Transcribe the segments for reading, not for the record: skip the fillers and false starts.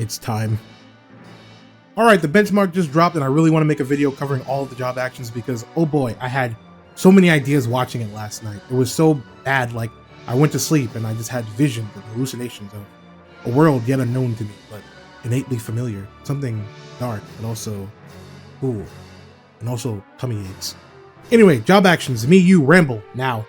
It's time. Alright, the benchmark just dropped and I really want to make a video covering all of the job actions because, oh boy, I had so many ideas watching it last night. It was so bad, like, I went to sleep and I just had visions and hallucinations of a world yet unknown to me, but innately familiar. Something dark, but also cool. And also tummy aches. Anyway, job actions, me, you, ramble, now.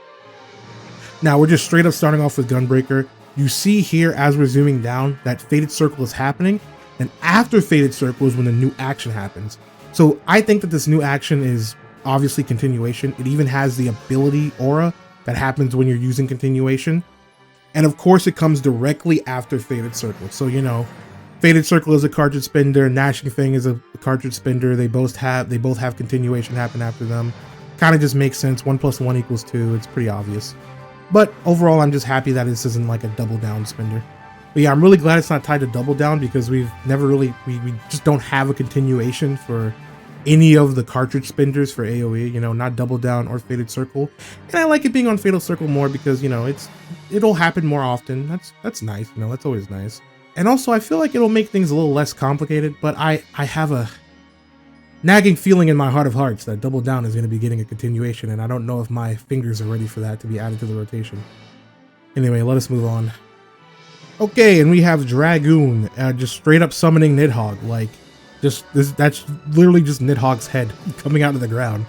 Now, we're just straight up starting off with Gunbreaker. You see here, as we're zooming down, that Fated Circle is happening, and after Fated Circle is when the new action happens. So I think that this new action is obviously continuation. It even has the ability aura that happens when you're using continuation. And of course, it comes directly after Fated Circle. So, you know, Fated Circle is a cartridge spender, Gnashing Fang is a cartridge spender. They both have continuation happen after them. Kind of just makes sense. 1 + 1 = 2. It's pretty obvious. But overall, I'm just happy that this isn't like a double down spender. But yeah, I'm really glad it's not tied to double down because we've never really, we just don't have a continuation for any of the cartridge spenders for AoE, you know, not double down or Fated Circle. And I like it being on Fatal Circle more because, you know, it'll happen more often. That's nice, you know, that's always nice. And also I feel like it'll make things a little less complicated, but I have a nagging feeling in my heart of hearts that double down is going to be getting a continuation, and I don't know if my fingers are ready for that to be added to the rotation. Anyway, let us move on. Okay, and we have Dragoon, just straight up summoning Nidhogg, like, that's literally just Nidhogg's head coming out of the ground.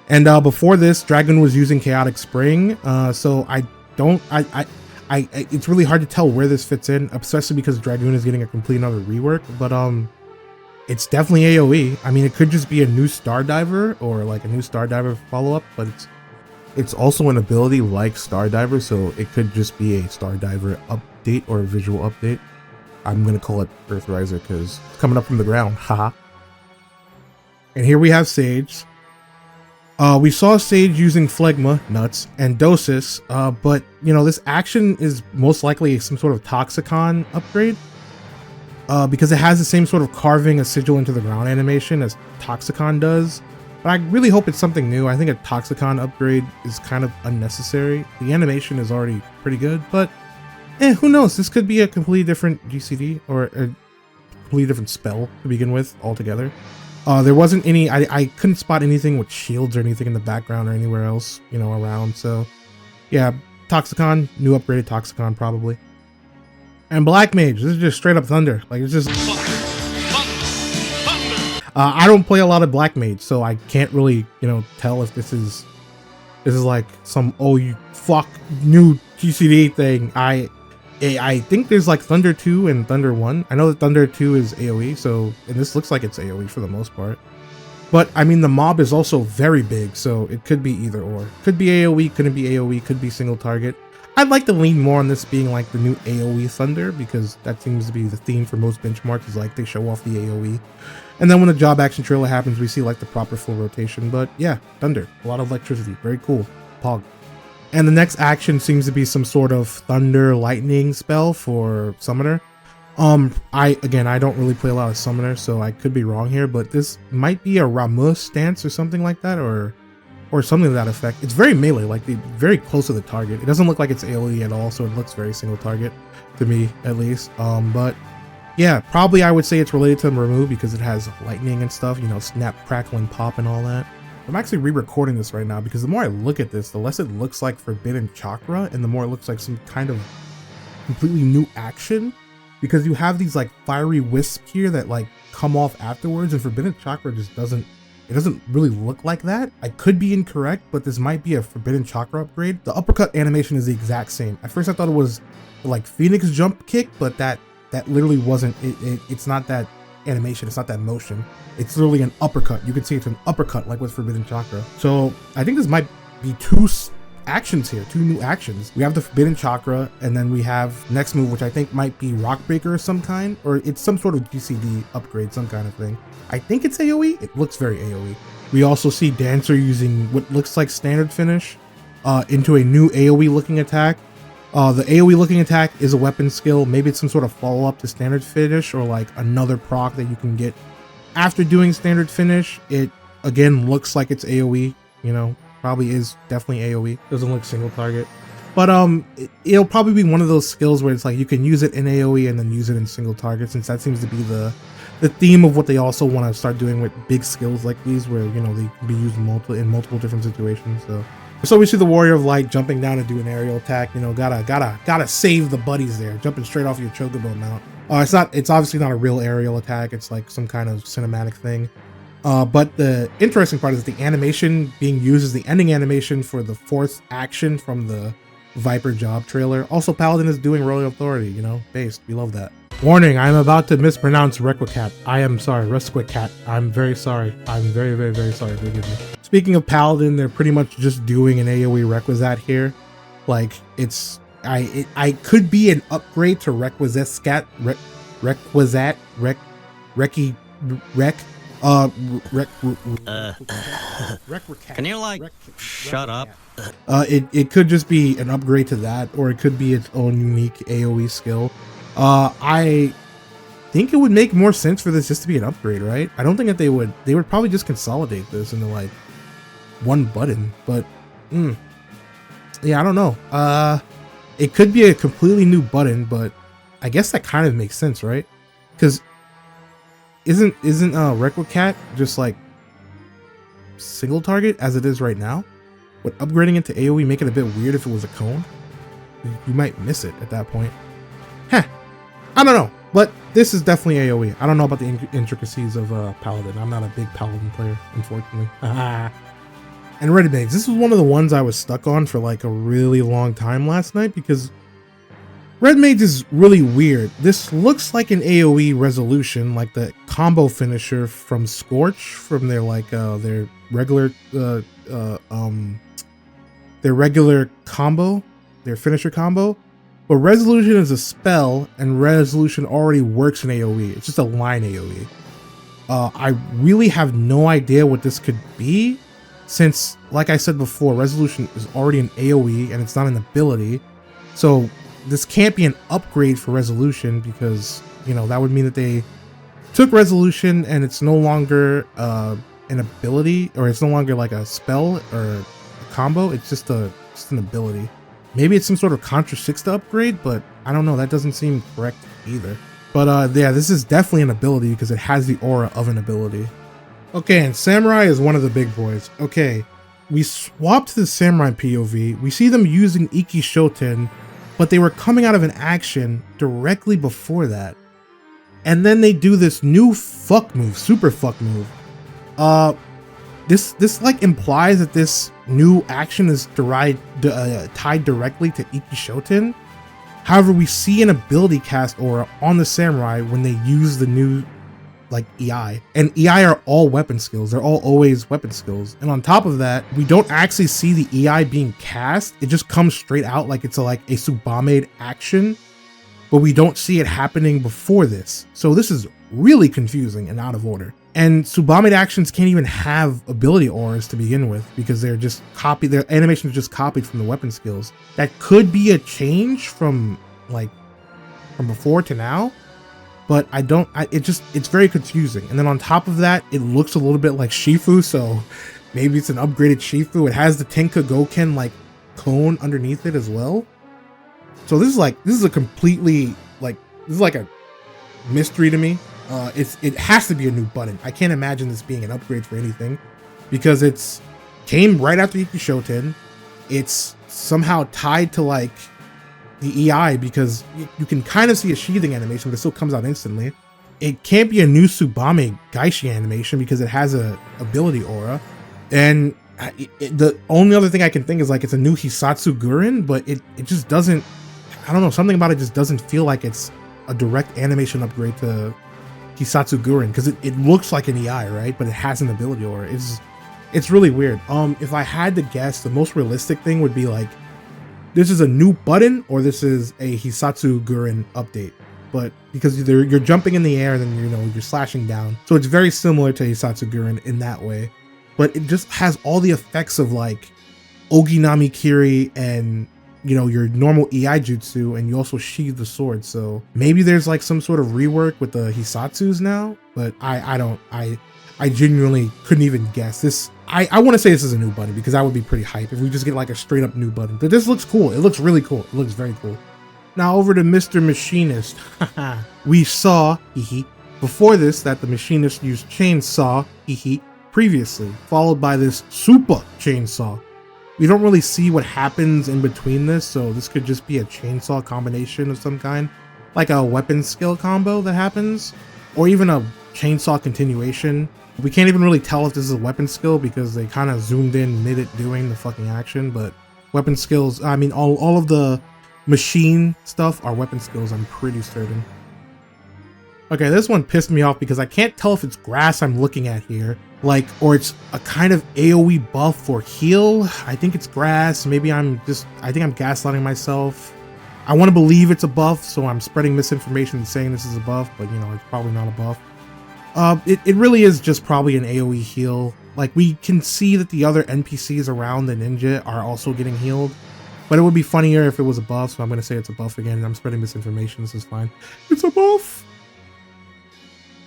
And before this, Dragoon was using Chaotic Spring, so it's really hard to tell where this fits in, especially because Dragoon is getting a complete another rework, but it's definitely AoE. I mean, it could just be a new Stardiver or like a new Stardiver follow-up, but it's also an ability like Stardiver, so it could just be a Stardiver update or a visual update. I'm gonna call it Earthriser because it's coming up from the ground, haha. And here we have Sage. We saw Sage using Phlegma, nuts, and Dosis, but you know, this action is most likely some sort of Toxicon upgrade. Because it has the same sort of carving a sigil into the ground animation as Toxicon does. But I really hope it's something new. I think a Toxicon upgrade is kind of unnecessary. The animation is already pretty good, but who knows? This could be a completely different GCD or a completely different spell to begin with altogether. There wasn't any, I couldn't spot anything with shields or anything in the background or anywhere else, you know, around. So yeah, Toxicon, new upgraded Toxicon probably. And Black Mage, this is just straight up thunder. Like, it's just I don't play a lot of Black Mage, so I can't really, you know, tell if this is like some oh you fuck new GCD thing. I think there's like Thunder 2 and Thunder 1. I know that Thunder 2 is AoE, so, and this looks like it's AoE for the most part. But I mean, the mob is also very big, so it could be either or. Could be AoE, couldn't be AoE, could be single target. I'd like to lean more on this being like the new AoE Thunder, because that seems to be the theme for most benchmarks, is like they show off the AoE. And then when the job action trailer happens, we see like the proper full rotation. But yeah, Thunder, a lot of electricity, very cool. Pog. And the next action seems to be some sort of Thunder Lightning spell for Summoner. I don't really play a lot of Summoner, so I could be wrong here, but this might be a Ramus stance or something like that, or something to that effect. It's very melee, like very close to the target. It doesn't look like it's AoE at all, so it looks very single target to me, at least. But yeah, probably I would say it's related to Ramu because it has lightning and stuff, you know, snap, crackle, and pop and all that. I'm actually re-recording this right now because the more I look at this, the less it looks like Forbidden Chakra, and the more it looks like some kind of completely new action, because you have these like fiery wisps here that like come off afterwards, and Forbidden Chakra just doesn't really look like that. I could be incorrect, but this might be a Forbidden Chakra upgrade. The uppercut animation is the exact same. At first I thought it was like Phoenix jump kick, but that literally wasn't it's not that animation, it's not that motion. It's literally an uppercut. You can see it's an uppercut like with Forbidden Chakra. So I think this might be two actions here, two new actions. We have the Forbidden Chakra, and then we have next move, which I think might be Rockbreaker of some kind, or it's some sort of GCD upgrade, some kind of thing. I think it's AoE. It looks very AoE. We also see Dancer using what looks like standard finish into a new AoE looking attack. The AoE looking attack is a weapon skill. Maybe it's some sort of follow-up to standard finish, or like another proc that you can get after doing standard finish. It again looks like it's AoE, you know, probably is definitely AoE. Doesn't look single target. But it'll probably be one of those skills where it's like you can use it in AoE and then use it in single target, since that seems to be the theme of what they also want to start doing with big skills like these, where, you know, they can be used in multiple different situations. So we see the Warrior of Light jumping down to do an aerial attack. You know, gotta save the buddies there, jumping straight off your Chocobo mount. It's obviously not a real aerial attack. It's like some kind of cinematic thing. But the interesting part is the animation being used as the ending animation for the 4th action from the Viper job trailer. Also, Paladin is doing Royal Authority, you know, based. We love that. Warning, I'm about to mispronounce Requicat. I am sorry, Requicat. I'm very sorry. I'm very, very, very sorry. Forgive me. Speaking of Paladin, they're pretty much just doing an AoE Requisite here. Like, I could be an upgrade to Requisite Scat, Requisite, Can you like shut up? It could just be an upgrade to that, or it could be its own unique AoE skill. I think it would make more sense for this just to be an upgrade, right? I don't think that they would probably just consolidate this into like one button, but yeah, I don't know. It could be a completely new button, but I guess that kind of makes sense, right? Because isn't Requicat just like single target as it is right now? Would upgrading it to AoE make it a bit weird if it was a cone? You might miss it at that point. Heh, I don't know, but this is definitely AoE. I don't know about the intricacies of Paladin. I'm not a big Paladin player, unfortunately. And Red Mage, this was one of the ones I was stuck on for like a really long time last night, because Red Mage is really weird. This looks like an AoE resolution, like the combo finisher from Scorch, from their like their regular combo, their finisher combo. But Resolution is a spell, and Resolution already works in AoE. It's just a line AoE. I really have no idea what this could be, since, like I said before, Resolution is already an AoE and it's not an ability. So this can't be an upgrade for Resolution, because, you know, that would mean that they took Resolution and it's no longer an ability, or it's no longer like a spell or a combo. It's just an ability. Maybe it's some sort of Contra 6 to upgrade, but I don't know. That doesn't seem correct either. But yeah, this is definitely an ability because it has the aura of an ability. Okay, and Samurai is one of the big boys. Okay, we swapped to the Samurai POV. We see them using Iki Shoten, but they were coming out of an action directly before that. And then they do this new fuck move, super fuck move. This like implies that this new action is tied directly to Iki Shoten. However, we see an ability cast aura on the Samurai when they use the new like EI, and EI are all weapon skills. They're all always weapon skills. And on top of that, we don't actually see the EI being cast. It just comes straight out like it's like a Tsubame action, but we don't see it happening before this. So this is really confusing and out of order. And Tsubame actions can't even have ability auras to begin with, because they're just copied. Their animation is just copied from the weapon skills. That could be a change from before to now, but it's very confusing. And then on top of that, it looks a little bit like Shifu, so maybe it's an upgraded Shifu. It has the Tenka Goken like cone underneath it as well. So this is a completely this is like a mystery to me. It has to be a new button. I can't imagine this being an upgrade for anything, because it's came right after Iki Shoten. It's somehow tied to like the EI, because you can kind of see a sheathing animation, but it still comes out instantly. It can't be a new Tsubame Gaishi animation because it has a ability aura. And the only other thing I can think is like it's a new Hisatsu Gurin, but it just doesn't, I don't know, something about it just doesn't feel like it's a direct animation upgrade to Hisatsu Gurin, because it looks like an EI, right? But it has an ability aura. It's really weird. If I had to guess, the most realistic thing would be like, this is a new button, or this is a Hisatsu Gurin update. But because you're jumping in the air and then you're slashing down, so it's very similar to Hisatsu Gurin in that way. But it just has all the effects of like Oginami Kiri and your normal EI jutsu, and you also sheathe the sword. So maybe there's like some sort of rework with the Hisatsus now, but I genuinely couldn't even guess. This I want to say this is a new button because that would be pretty hype if we just get like a straight up new button. But this looks cool. It looks really cool. It looks very cool. Now over to Mr. Machinist. We saw, before this that the Machinist used chainsaw, previously, followed by this super chainsaw. We don't really see what happens in between this, so this could just be a chainsaw combination of some kind, like a weapon skill combo that happens, or even a chainsaw continuation. We can't even really tell if this is a weapon skill because they kind of zoomed in mid it doing the fucking action, but weapon skills, I mean, all of the machine stuff are weapon skills, I'm pretty certain. Okay, this one pissed me off because I can't tell if it's grass I'm looking at here, like, or it's a kind of AoE buff or heal. I think it's grass. Maybe I think I'm gaslighting myself. I want to believe it's a buff, so I'm spreading misinformation and saying this is a buff, but you know, it's probably not a buff. It really is just probably an AoE heal. Like, we can see that the other NPCs around the ninja are also getting healed, but it would be funnier if it was a buff, so I'm going to say it's a buff again, and I'm spreading misinformation. This is fine. It's a buff!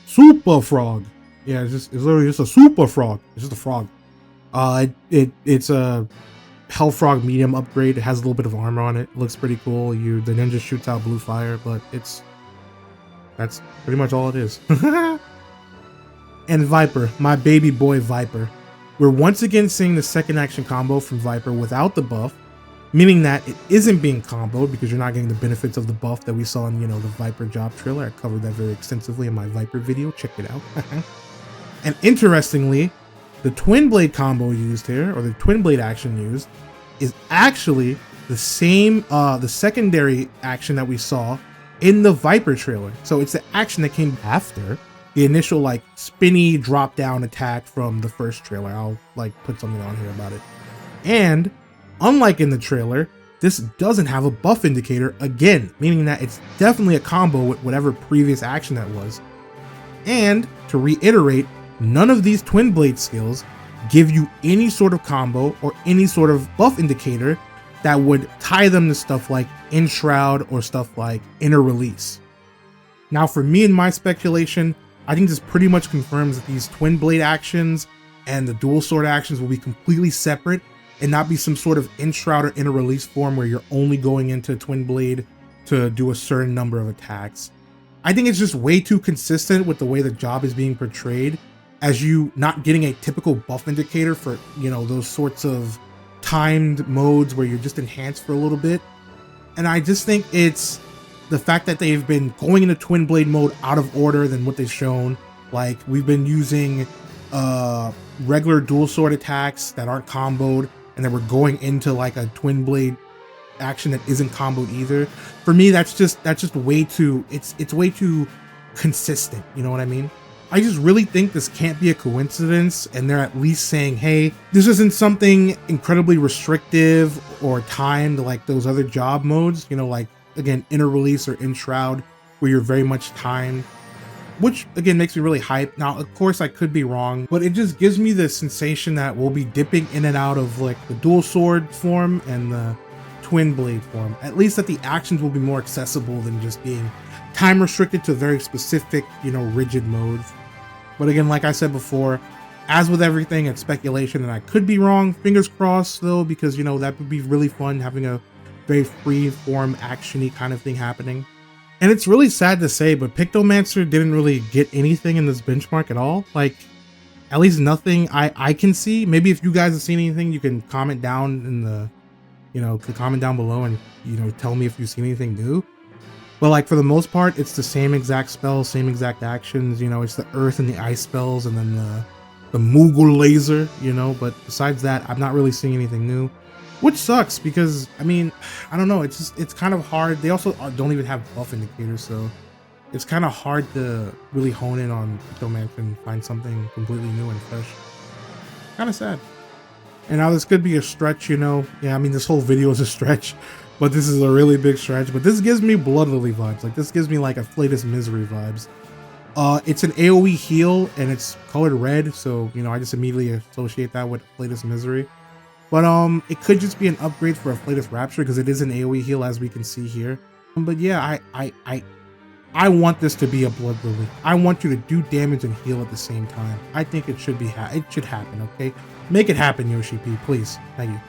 Super frog. Yeah, it's literally just a super frog. It's just a frog. It's a hell frog medium upgrade. It has a little bit of armor on it. It looks pretty cool. The ninja shoots out blue fire, but that's pretty much all it is. And Viper, my baby boy Viper. We're once again seeing the second action combo from Viper without the buff, meaning that it isn't being comboed because you're not getting the benefits of the buff that we saw in, you know, the Viper job trailer. I covered that very extensively in my Viper video. Check it out. And interestingly, the twin blade combo used here, or the twin blade action used, is actually the same, the secondary action that we saw in the Viper trailer. So it's the action that came after the initial like spinny drop down attack from the first trailer. I'll like put something on here about it. And unlike in the trailer, this doesn't have a buff indicator again, meaning that it's definitely a combo with whatever previous action that was. And to reiterate, none of these twin blade skills give you any sort of combo or any sort of buff indicator that would tie them to stuff like Enshroud or stuff like Inner Release. Now for me and my speculation, I think this pretty much confirms that these twin blade actions and the dual sword actions will be completely separate and not be some sort of Enshroud or Inner Release form where you're only going into twin blade to do a certain number of attacks. I think it's just way too consistent with the way the job is being portrayed, as you not getting a typical buff indicator for, you know, those sorts of timed modes where you're just enhanced for a little bit. And I just think it's the fact that they've been going into twin blade mode out of order than what they've shown. Like, we've been using regular dual sword attacks that aren't comboed, and then we're going into like a twin blade action that isn't comboed either. For me, that's just way too, it's way too consistent, you know what I mean? I just really think this can't be a coincidence, and they're at least saying, hey, this isn't something incredibly restrictive or timed like those other job modes, you know, like, again, Inner Release or Enshroud, where you're very much timed, which again makes me really hyped. Now, of course, I could be wrong, but it just gives me the sensation that we'll be dipping in and out of like the dual sword form and the twin blade form. At least that the actions will be more accessible than just being time restricted to very specific, you know, rigid modes. But again, like I said before, as with everything, it's speculation and I could be wrong. Fingers crossed though, because, you know, that would be really fun having a very free form action-y kind of thing happening. And it's really sad to say, but Pictomancer didn't really get anything in this benchmark at all. Like, at least nothing I can see. Maybe if you guys have seen anything, you can comment down in the, you know, comment down below and, you know, tell me if you've seen anything new. But like, for the most part, it's the same exact spells, same exact actions, you know, it's the earth and the ice spells and then the Moogle laser, you know, but besides that, I'm not really seeing anything new. Which sucks because, I mean, I don't know, it's kind of hard. They also don't even have buff indicators, so it's kind of hard to really hone in on Pictomancer and find something completely new and fresh. Kind of sad. And now this could be a stretch, you know. Yeah, I mean, this whole video is a stretch, but this is a really big stretch. But this gives me Blood Lily vibes. Like, this gives me like a Flatus Misery vibes. It's an AoE heal and it's colored red, so, you know, I just immediately associate that with Flatus Misery. But it could just be an upgrade for a Flatus Rapture because it is an AoE heal, as we can see here. But yeah, I want this to be a Blood Lily. I want you to do damage and heal at the same time. I think it should be it should happen, okay? Make it happen, Yoshi P, please. Thank you.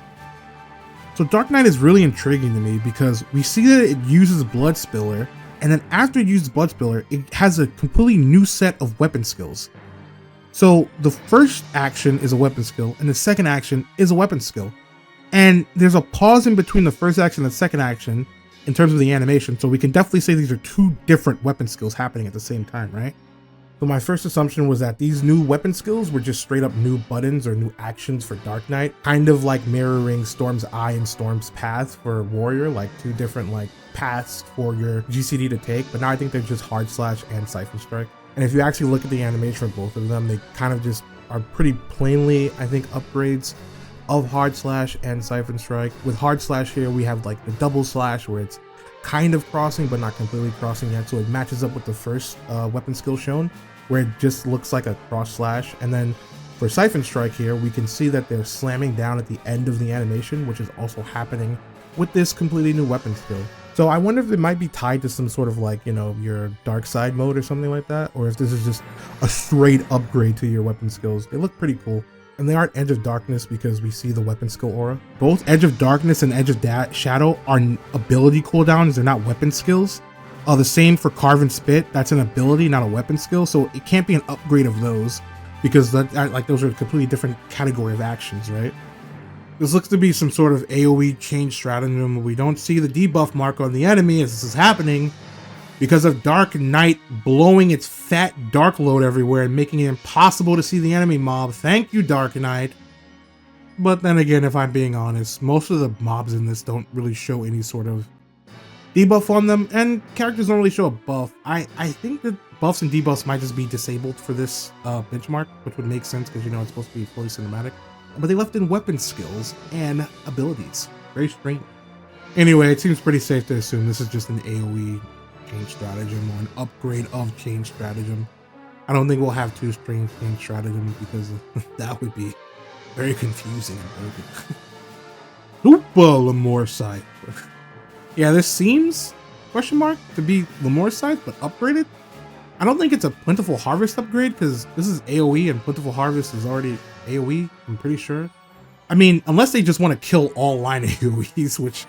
So Dark Knight is really intriguing to me because we see that it uses Blood Spiller, and then after it uses Blood Spiller, it has a completely new set of weapon skills. So the first action is a weapon skill, and the second action is a weapon skill. And there's a pause in between the first action and the second action in terms of the animation, so we can definitely say these are two different weapon skills happening at the same time, right? So my first assumption was that these new weapon skills were just straight up new buttons or new actions for Dark Knight, kind of like mirroring Storm's Eye and Storm's Path for Warrior, like two different like paths for your GCD to take, but now I think they're just Hard Slash and Siphon Strike. And if you actually look at the animation for both of them, they kind of just are pretty plainly, I think, upgrades of Hard Slash and Siphon Strike. With Hard Slash here, we have like the double slash where it's kind of crossing but not completely crossing yet, so it matches up with the first weapon skill shown where it just looks like a cross slash. And then for Siphon Strike here, we can see that they're slamming down at the end of the animation, which is also happening with this completely new weapon skill. So I wonder if it might be tied to some sort of like, you know, your dark side mode or something like that, or if this is just a straight upgrade to your weapon skills. They look pretty cool. And they aren't Edge of Darkness because we see the weapon skill aura. Both Edge of Darkness and Edge of Shadow are ability cooldowns, they're not weapon skills. The same for Carve and Spit, that's an ability, not a weapon skill, so it can't be an upgrade of those because that, like, those are a completely different category of actions, right? This looks to be some sort of AoE change stratagem. We don't see the debuff mark on the enemy as this is happening because of Dark Knight blowing its fat dark load everywhere and making it impossible to see the enemy mob. Thank you, Dark Knight. But then again, if I'm being honest, most of the mobs in this don't really show any sort of debuff on them, and characters don't really show a buff. I think that buffs and debuffs might just be disabled for this benchmark, which would make sense because, you know, it's supposed to be fully cinematic. But they left in weapon skills and abilities. Very strange. Anyway, it seems pretty safe to assume this is just an AoE change stratagem or an upgrade of change stratagem. I don't think we'll have two string change stratagems because that would be very confusing and broken. Hoopa Lemore Scythe. Yeah, this seems, question mark, to be Lemore Scythe, but upgraded? I don't think it's a Plentiful Harvest upgrade because this is AoE and Plentiful Harvest is already AoE, I'm pretty sure. I mean, unless they just want to kill all line AoEs, which,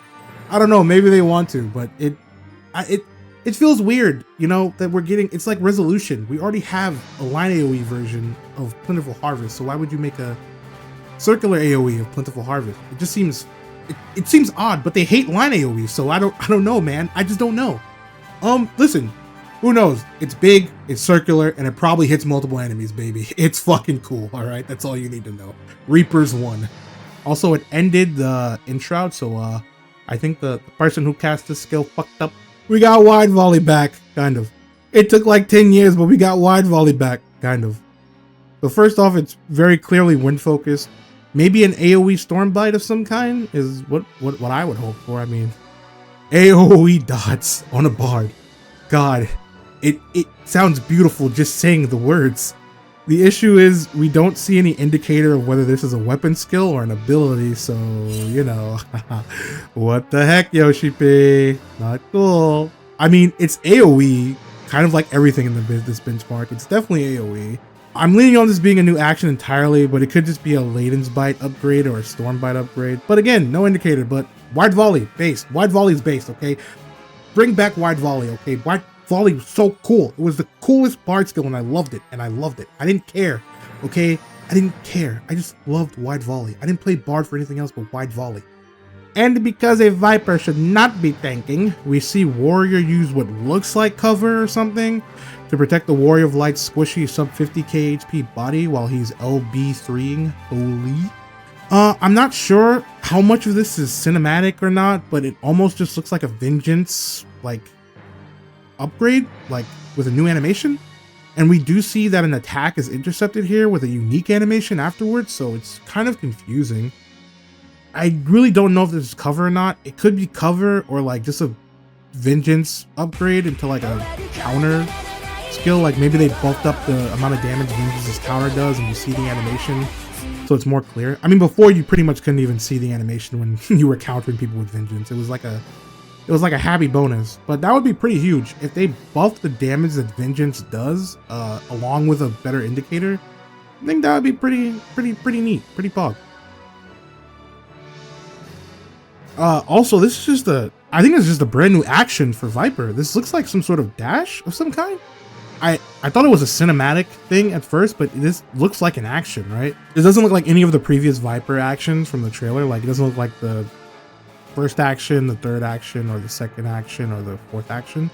I don't know, maybe they want to, but it feels weird, you know, that we're getting, it's like Resolution. We already have a line AoE version of Plentiful Harvest, so why would you make a circular AoE of Plentiful Harvest? It just seems, it seems odd, but they hate line AoE, so I don't know, man. I just don't know. Listen, who knows? It's big, it's circular, and it probably hits multiple enemies, baby. It's fucking cool, all right? That's all you need to know. Reapers won. Also, it ended the Enshroud, so I think the person who cast this skill fucked up. We got Wide Volley back, kind of. It took like 10 years, but we got Wide Volley back, kind of. So first off, it's very clearly wind focused. Maybe an AoE Storm Bite of some kind is what I would hope for. I mean, AoE dots on a bard. God, it sounds beautiful just saying the words. The issue is we don't see any indicator of whether this is a weapon skill or an ability, so, you know, what the heck, Yoshi P? Not cool. I mean, it's AoE, kind of like everything in this benchmark. It's definitely AoE. I'm leaning on this being a new action entirely, but it could just be a Laden's Bite upgrade or a Storm Bite upgrade. But again, no indicator, but Wide Volley, based. Wide Volley is based, okay? Bring back Wide Volley, okay? Wide Volley was so cool. It was the coolest bard skill and I loved it, I didn't care, okay? I didn't care. I just loved Wide Volley. I didn't play bard for anything else but Wide Volley. And because a Viper should not be tanking, we see Warrior use what looks like cover or something to protect the Warrior of Light's squishy sub 50k HP body while he's LB3ing. Holy. I'm not sure how much of this is cinematic or not, but it almost just looks like a Vengeance, like, upgrade, like, with a new animation. And we do see that an attack is intercepted here with a unique animation afterwards, so it's kind of confusing. I really don't know if this is cover or not. It could be cover or like just a Vengeance upgrade into like a counter skill. Like maybe they buffed up the amount of damage Vengeance's counter does and you see the animation so it's more clear. I mean, before you pretty much couldn't even see the animation when you were countering people with Vengeance. It was like a happy bonus, but that would be pretty huge if they buffed the damage that Vengeance does along with a better indicator. I think that would be pretty neat, pretty pog. Also, this is just I think it's just a brand new action for Viper. This looks like some sort of dash of some kind. I thought it was a cinematic thing at first, but this looks like an action, right? It doesn't look like any of the previous Viper actions from the trailer. Like, it doesn't look like the first action, the third action, or the second action, or the fourth action.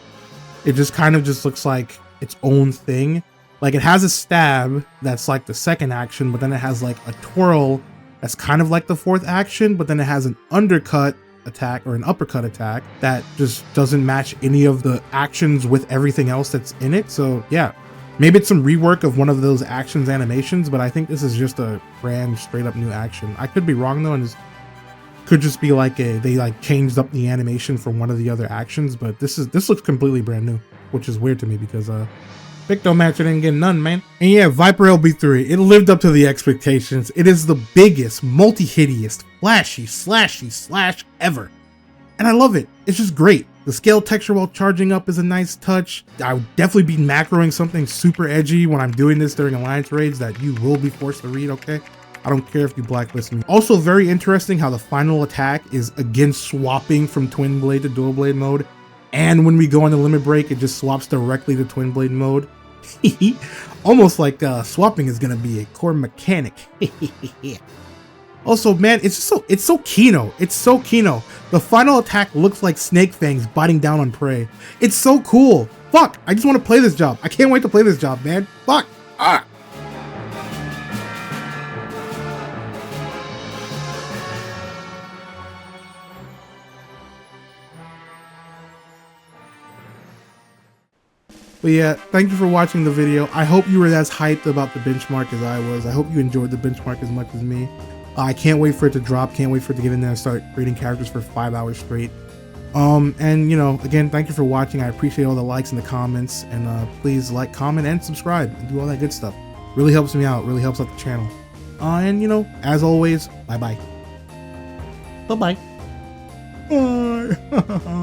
It just kind of just looks like its own thing. Like, it has a stab that's like the second action, but then it has like a twirl that's kind of like the fourth action, but then it has an undercut attack or an uppercut attack that just doesn't match any of the actions with everything else that's in it. So yeah, maybe it's some rework of one of those actions animations, but I think this is just a brand straight up new action. I could be wrong though, and this could just be like they like changed up the animation for one of the other actions, but this looks completely brand new, which is weird to me because Pictomancer didn't get none, man. And yeah, Viper LB3, it lived up to the expectations. It is the biggest, multi-hideous, flashy, slashy slash ever. And I love it. It's just great. The scale texture while charging up is a nice touch. I would definitely be macroing something super edgy when I'm doing this during alliance raids that you will be forced to read, okay? I don't care if you blacklist me. Also very interesting how the final attack is again swapping from twin blade to dual blade mode. And when we go on the limit break, it just swaps directly to twin blade mode. Almost like swapping is gonna be a core mechanic. Also, man, it's so Kino. It's so Kino. The final attack looks like snake fangs biting down on prey. It's so cool. Fuck, I just want to play this job. I can't wait to play this job, man. Fuck. Ah. But yeah, thank you for watching the video. I hope you were as hyped about the benchmark as I was. I hope you enjoyed the benchmark as much as me. I can't wait for it to drop. Can't wait for it to get in there and start creating characters for 5 hours straight. And you know, again, thank you for watching. I appreciate all the likes and the comments. And please like, comment, and subscribe and do all that good stuff. Really helps me out. Really helps out the channel. And you know, as always, bye bye. Bye bye. Bye.